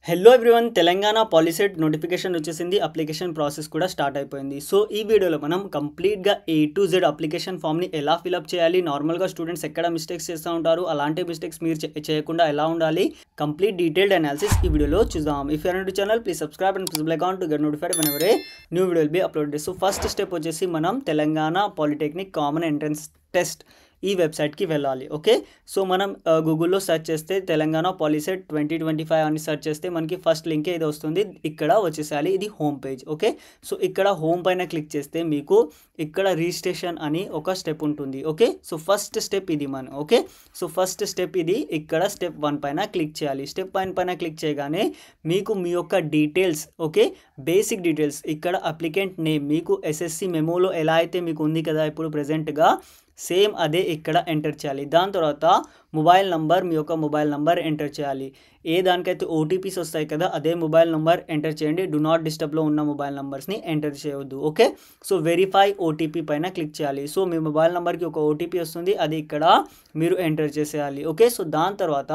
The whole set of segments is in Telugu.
Hello everyone Telangana POLYCET notification వచ్చేసింది అప్లికేషన్ ప్రాసెస్ కూడా స్టార్ట్ అయిపోయింది. సో ఈ వీడియోలో మనం కంప్లీట్గా A to Z అప్లికేషన్ ఫామ్ని ఎలా ఫిలప్ చేయాలి, నార్మల్గా స్టూడెంట్స్ ఎక్కడ మిస్టేక్స్ చేస్తూ ఉంటారు, అలాంటి మిస్టేక్స్ మీరు చేయకుండా ఎలా ఉండాలి, కంప్లీట్ డీటెయిల్డ్ అనాలిసిస్ ఈ వీడియోలో చూద్దాం. If you're new to channel please subscribe and press bell icon to get notified whenever a new video will be uploaded. So first step వచ్చేసి మనం Telangana polytechnic common entrance test ఈ వెబ్సైట్కి వెళ్ళాలి. ఓకే, సో మనం గూగుల్లో సెర్చ్ చేస్తే తెలంగాణ పాలిసెట్ 2025 అని సెర్చ్ చేస్తే మనకి ఫస్ట్ లింకే ఇది వస్తుంది. ఇక్కడ వచ్చేసేయాలి, ఇది హోమ్ పేజ్. ఓకే, సో ఇక్కడ హోమ్ పైన క్లిక్ చేస్తే మీకు ఇక్కడ రిజిస్ట్రేషన్ అని ఒక స్టెప్ ఉంటుంది. ఓకే, సో ఫస్ట్ స్టెప్ ఇది మనం. ఓకే, సో ఫస్ట్ స్టెప్ ఇది. ఇక్కడ స్టెప్ 1 పైన క్లిక్ చేయాలి. స్టెప్ 1 పైన క్లిక్ చేయగానే మీకు మీ యొక్క డీటెయిల్స్, ఓకే, బేసిక్ డీటెయిల్స్, ఇక్కడ అప్లికెంట్ నేమ్ మీకు SSC మెమోలో ఎలా అయితే మీకు ఉంది కదా ఇప్పుడు ప్రెజెంట్గా, సేమ్ అదే ఇక్కడ ఎంటర్ చేయాలి. దాని తర్వాత మొబైల్ నంబర్, మీ యొక్క మొబైల్ నంబర్ ఎంటర్ చేయాలి. ఏ దానికైతే OTPs వస్తాయి కదా అదే మొబైల్ నంబర్ ఎంటర్ చేయండి. డు నాట్ డిస్టర్బ్లో ఉన్న మొబైల్ నంబర్స్ని ఎంటర్ చేయవద్దు. ఓకే, సో వెరిఫై OTP పైన క్లిక్ చేయాలి. సో మీ మొబైల్ నెంబర్కి ఒక OTP వస్తుంది, అది ఇక్కడ మీరు ఎంటర్ చేసేయాలి. ఓకే, సో దాని తర్వాత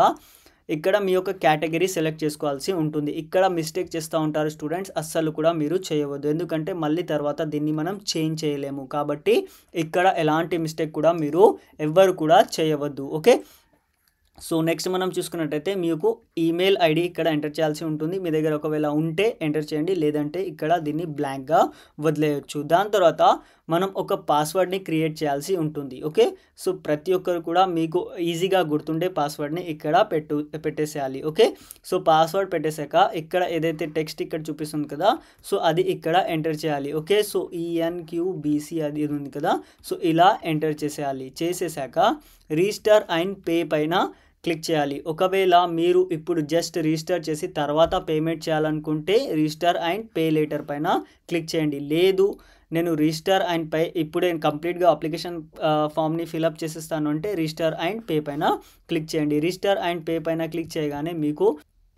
ఇక్కడ మీ యొక్క కేటగిరీ సెలెక్ట్ చేసుకోవాల్సి ఉంటుంది. ఇక్కడ మిస్టేక్ చేస్తూ ఉంటారు స్టూడెంట్స్, అస్సలు కూడా మీరు చేయవద్దు, ఎందుకంటే మళ్ళీ తర్వాత దీన్ని మనం చేంజ్ చేయలేము. కాబట్టి ఇక్కడ ఎలాంటి మిస్టేక్ కూడా మీరు ఎవ్వరు కూడా చేయవద్దు. ఓకే, సో నెక్స్ట్ మనం చూసుకున్నట్టయితే మీకు ఈమెయిల్ ID ఇక్కడ ఎంటర్ చేయాల్సి ఉంటుంది. మీ దగ్గర ఒకవేళ ఉంటే ఎంటర్ చేయండి, లేదంటే ఇక్కడ దీన్ని బ్లాంక్గా వదిలేయచ్చు. దాని తర్వాత మనం ఒక పాస్వర్డ్ని క్రియేట్ చేయాల్సి ఉంటుంది. ఓకే, సో ప్రతి ఒక్కరు కూడా మీకు ఈజీగా గుర్తుండే పాస్వర్డ్ని ఇక్కడ పెట్టేసేయాలి. ఓకే, సో పాస్వర్డ్ పెట్టేశాక ఇక్కడ ఏదైతే టెక్స్ట్ ఇక్కడ చూపిస్తుంది కదా, సో అది ఇక్కడ ఎంటర్ చేయాలి. ఓకే, సో ENQBC అది ఉంది కదా, సో ఇలా ఎంటర్ చేసేయాలి. చేసేసాక రిజిస్టర్ అండ్ పే పైన క్లిక్ చేయాలి. ఒకవేళ మీరు ఇప్పుడు జస్ట్ రిజిస్టర్ చేసి తర్వాత పేమెంట్ చేయాలనుకుంటే రిజిస్టర్ అండ్ పే లేటర్ పైన క్లిక్ చేయండి. లేదు నేను రిజిస్టర్ అండ్ పే ఇప్పుడే కంప్లీట్గా అప్లికేషన్ ఫామ్ని ఫిలప్ చేసేస్తాను అంటే రిజిస్టర్ అండ్ పే పైన క్లిక్ చేయండి. రిజిస్టర్ అండ్ పే పైన క్లిక్ చేయగానే మీకు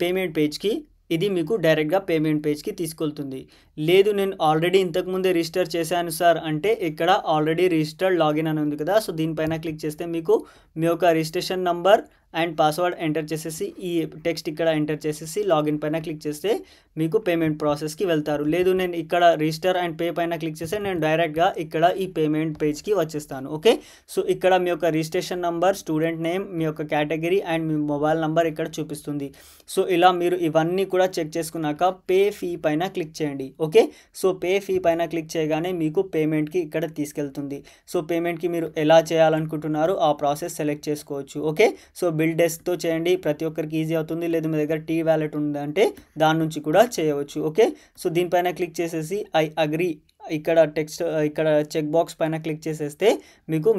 పేమెంట్ పేజ్కి, ఇది మీకు డైరెక్ట్గా పేమెంట్ పేజ్కి తీసుకెళ్తుంది. లేదు నేను ఆల్రెడీ ఇంతకుముందే రిజిస్టర్ చేశాను సార్ అంటే ఇక్కడ ఆల్రెడీ రిజిస్టర్డ్ లాగిన్ అని ఉంది కదా, సో దీనిపైన క్లిక్ చేస్తే మీకు మీ యొక్క registration number and password enter చేసేసి ఈ టెక్స్ట్ ఇక్కడ ఎంటర్ చేసేసి లాగిన్ పైన క్లిక్ చేస్తే మీకు పేమెంట్ ప్రాసెస్కి వెళ్తారు. లేదు నేను ఇక్కడ రిజిస్టర్ అండ్ పే పైన క్లిక్ చేస్తే నేను డైరెక్ట్గా ఇక్కడ ఈ పేమెంట్ పేజ్కి వచ్చేస్తాను. ఓకే, సో ఇక్కడ మీ యొక్క రిజిస్ట్రేషన్ నంబర్, స్టూడెంట్ నేమ్, మీ యొక్క category and me mobile number ఇక్కడ చూపిస్తుంది. సో ఇలా మీరు ఇవన్నీ కూడా చెక్ చేసుకున్నాక పే ఫీ పైన క్లిక్ చేయండి. ఓకే, సో పే ఫీ పైన క్లిక్ చేయగానే మీకు పేమెంట్కి ఇక్కడ తీసుకెళ్తుంది. సో పేమెంట్కి మీరు ఎలా చేయాలనుకుంటున్నారో ఆ ప్రాసెస్ సెలెక్ట్ చేసుకోవచ్చు. ఓకే, సో బిల్ డెస్క్తో చేయండి, ప్రతి ఒక్కరికి ఈజీ అవుతుంది. లేదు మీ దగ్గర T వాలెట్ ఉందంటే దాని నుంచి కూడా చేయవచ్చు. ఓకే, సో దీనిపైన క్లిక్ చేసేసి ఐ అగ్రీ ఇక్కడ టెక్స్ట్ ఇక్కడ చెక్ బాక్స్ పైన క్లిక్ చేసేస్తే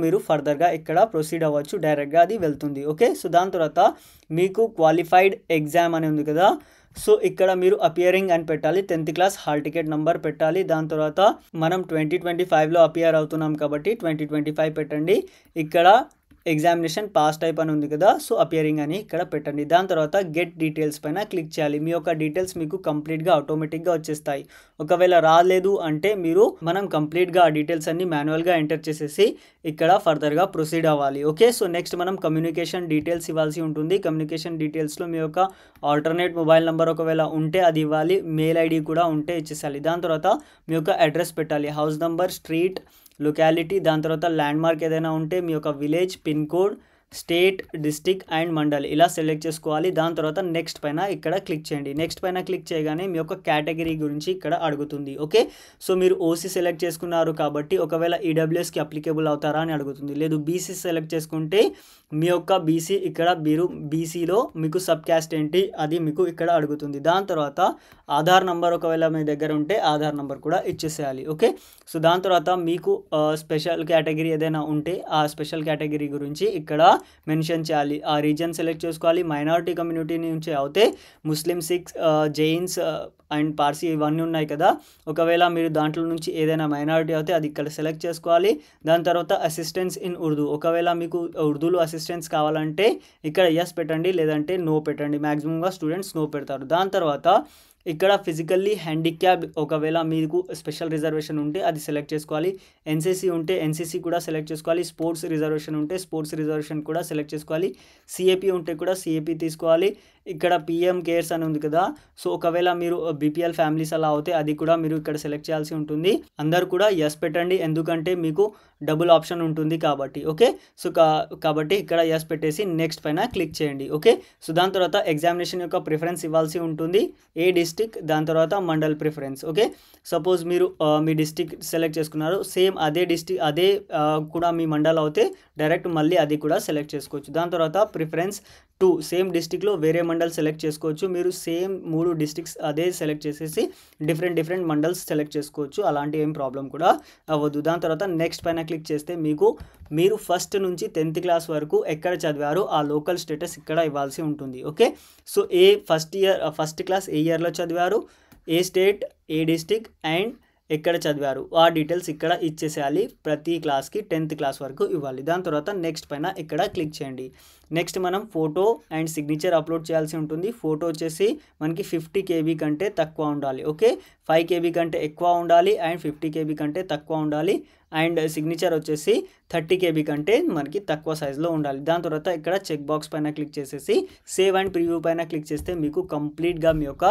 మీరు ఫర్దర్గా ఇక్కడ ప్రొసీడ్ అవ్వచ్చు, డైరెక్ట్గా అది వెళ్తుంది. ఓకే, సో దాని తర్వాత మీకు క్వాలిఫైడ్ ఎగ్జామ్ అని ఉంది కదా, సో ఇక్కడ మీరు అపియరింగ్ అని పెట్టాలి, 10th class hall ticket number పెట్టాలి. దాని తర్వాత మనం 2025లో అపియర్ అవుతున్నాం కాబట్టి 2025 పెట్టండి. ఇక్కడ ఎగ్జామినేషన్ పాస్ టైప్ అని ఉంది కదా, సో అపియరింగ్ అని ఇక్కడ పెట్టండి. దాని తర్వాత గెట్ డీటెయిల్స్ పైన క్లిక్ చేయాలి. మీ యొక్క డీటెయిల్స్ మీకు కంప్లీట్గా ఆటోమేటిక్గా వచ్చేస్తాయి. ఒకవేళ రాలేదు అంటే మనం కంప్లీట్గా ఆ డీటెయిల్స్ అన్ని మాన్యువల్గా ఎంటర్ చేసేసి ఇక్కడ ఫర్దర్గా ప్రొసీడ్ అవ్వాలి. ఓకే, సో నెక్స్ట్ మనం కమ్యూనికేషన్ డీటెయిల్స్ ఇవ్వాల్సి ఉంటుంది. కమ్యూనికేషన్ డీటెయిల్స్లో మీ యొక్క ఆల్టర్నేట్ మొబైల్ నెంబర్ ఒకవేళ ఉంటే అది ఇవ్వాలి, మెయిల్ ID కూడా ఉంటే ఇచ్చేసాలి. దాని తర్వాత మీ యొక్క అడ్రస్ పెట్టాలి, హౌస్ నెంబర్, స్ట్రీట్, లొకాలిటీ, దాని తర్వాత ల్యాండ్ మార్క్ ఏదైనా ఉంటే మీ యొక్క village, pin code, state, district and mandal ఇలా సెలెక్ట్ చేసుకోవాలి. దాని తర్వాత నెక్స్ట్ పైన ఇక్కడ క్లిక్ చేయండి. నెక్స్ట్ పైన క్లిక్ చేయగానే మీ యొక్క కేటగిరీ గురించి ఇక్కడ అడుగుతుంది. ఓకే, సో మీరు OC సెలెక్ట్ చేసుకున్నారు కాబట్టి ఒకవేళ EWSకి అప్లికేబుల్ అవుతారా అని అడుగుతుంది. లేదు BC సెలెక్ట్ చేసుకుంటే మీ యొక్క BC ఇక్కడ మీరు BCలో మీకు సబ్ క్యాస్ట్ ఏంటి అది మీకు ఇక్కడ అడుగుతుంది. దాని తర్వాత ఆధార్ నంబర్ ఒకవేళ మీ దగ్గర ఉంటే ఆధార్ నంబర్ కూడా ఇచ్చేసేయాలి. ఓకే, సో దాని తర్వాత మీకు స్పెషల్ కేటగిరీ ఏదైనా ఉంటే ఆ స్పెషల్ కేటగిరీ గురించి ఇక్కడ మెన్షన్ చేయాలి. ఆ రీజన్ సెలెక్ట్ చేసుకోవాలి. మైనారిటీ కమ్యూనిటీ నుంచి అయితే ముస్లిం, సిక్స్, జైన్స్ అండ్ పార్సీ ఇవన్నీ ఉన్నాయి కదా, ఒకవేళ మీరు దాంట్లో నుంచి ఏదైనా మైనారిటీ అయితే అది ఇక్కడ సెలెక్ట్ చేసుకోవాలి. దాని తర్వాత అసిస్టెన్స్ ఇన్ ఉర్దూ, ఒకవేళ మీకు ఉర్దూలో అసిస్టెన్స్ కావాలంటే ఇక్కడ ఎస్ పెట్టండి, లేదంటే నో పెట్టండి. మ్యాక్సిమంగా స్టూడెంట్స్ నో పెడతారు. దాని తర్వాత ఇక్కడ ఫిజికల్లీ హ్యాండిక్యాప్ ఒకవేళ మీకు స్పెషల్ రిజర్వేషన్ ఉంటే అది సెలెక్ట్ చేసుకోవాలి. ఎన్సీసీ ఉంటే ఎన్సీసీ కూడా సెలెక్ట్ చేసుకోవాలి. స్పోర్ట్స్ రిజర్వేషన్ ఉంటే స్పోర్ట్స్ రిజర్వేషన్ కూడా సెలెక్ట్ చేసుకోవాలి. సిఏపీ ఉంటే కూడా సిఏపీ తీసుకోవాలి. ఇక్కడ పిఎం కేర్స్ అని ఉంది కదా, సో ఒకవేళ మీరు బీపీఎల్ ఫ్యామిలీస్ అలా అవుతే అది కూడా మీరు ఇక్కడ సెలెక్ట్ చేయాల్సి ఉంటుంది. అందరు కూడా ఎస్ పెట్టండి, ఎందుకంటే మీకు డబుల్ ఆప్షన్ ఉంటుంది కాబట్టి. ఓకే, సో కాబట్టి ఇక్కడ ఎస్ పెట్టేసి నెక్స్ట్ పైన క్లిక్ చేయండి. ఓకే, సో దాని తర్వాత ఎగ్జామినేషన్ యొక్క ప్రిఫరెన్స్ ఇవ్వాల్సి ఉంటుంది. ఏ డిస్టిక్, దాని తర్వాత మండల్ ప్రిఫరెన్స్. ఓకే, సపోజ్ మీరు మీ డిస్టిక్ సెలెక్ట్ చేసుకున్నారు, సేమ్ అదే డిస్టిక్ అదే కూడా మీ మండల్ అవుతే డైరెక్ట్ మళ్ళీ అది కూడా సెలెక్ట్ చేసుకోవచ్చు. దాని తర్వాత ప్రిఫరెన్స్ 2, సేమ్ డిస్టిక్లో వేరే మండల్ సెలెక్ట్ చేసుకోవచ్చు. మీరు సేమ్ 3 డిస్టిక్స్ అదే సెలెక్ట్ చేసేసి డిఫరెంట్ మండల్స్ సెలెక్ట్ చేసుకోవచ్చు. అలాంటి ఏం ప్రాబ్లం కూడా అవ్వదు. దాని తర్వాత నెక్స్ట్ పైన క్లిక్ చేస్తే మీరు ఫస్ట్ నుంచి 10th క్లాస్ వరకు ఎక్కడ చదివారో ఆ లోకల్ స్టేటస్ ఇక్కడ ఇవ్వాల్సి ఉంటుంది. ఓకే, సో ఫస్ట్ క్లాస్ ఏ ఇయర్లో చదివారు, ఏ స్టేట్, ఏ డిస్టిక్ అండ్ ఎక్కడ చదివారు ఆ డీటెయిల్స్ ఇక్కడ ఇచ్చేసేయాలి. ప్రతి క్లాస్కి 10th క్లాస్ వరకు ఇవ్వాలి. దాని తర్వాత నెక్స్ట్ పైన ఇక్కడ క్లిక్ చేయండి. నెక్స్ట్ మనం ఫోటో అండ్ సిగ్నేచర్ అప్లోడ్ చేయాల్సి ఉంటుంది. ఫోటో వచ్చేసి మనకి 50 KB కంటే తక్కువ ఉండాలి. ఓకే, 5 KB కంటే ఎక్కువ ఉండాలి అండ్ 50 KB కంటే తక్కువ ఉండాలి. అండ్ సిగ్నేచర్ వచ్చేసి 30 KB కంటే మనకి తక్కువ సైజులో ఉండాలి. దాని తర్వాత ఇక్కడ చెక్ బాక్స్ పైన క్లిక్ చేసేసి సేవ్ అండ్ ప్రివ్యూ పైన క్లిక్ చేస్తే మీకు కంప్లీట్గా మీ యొక్క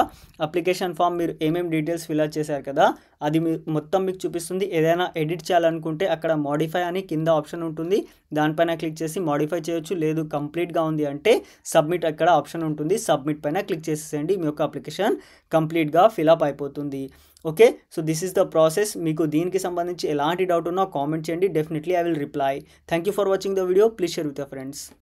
అప్లికేషన్ ఫామ్ మీరు ఏమేమి డీటెయిల్స్ ఫిల్అప్ చేశారు కదా అది మొత్తం మీకు చూపిస్తుంది. ఏదైనా ఎడిట్ చేయాలనుకుంటే అక్కడ మోడిఫై అని కింద ఆప్షన్ ఉంటుంది, దానిపైన క్లిక్ చేసి మోడిఫై చేయొచ్చు. లేదు కంప్లీట్గా ఉంది అంటే సబ్మిట్ అక్కడ ఆప్షన్ ఉంటుంది, సబ్మిట్ పైన క్లిక్ చేసేసేయండి. మీ యొక్క అప్లికేషన్ కంప్లీట్గా ఫిల్అప్ అయిపోతుంది. Okay, so this is the process. మీకు దీనికి సంబంధించి ఎలాంటి డౌట్ ఉన్నా కామెంట్ చేయండి, definitely I will reply. Thank you for watching the video. Please share with your friends.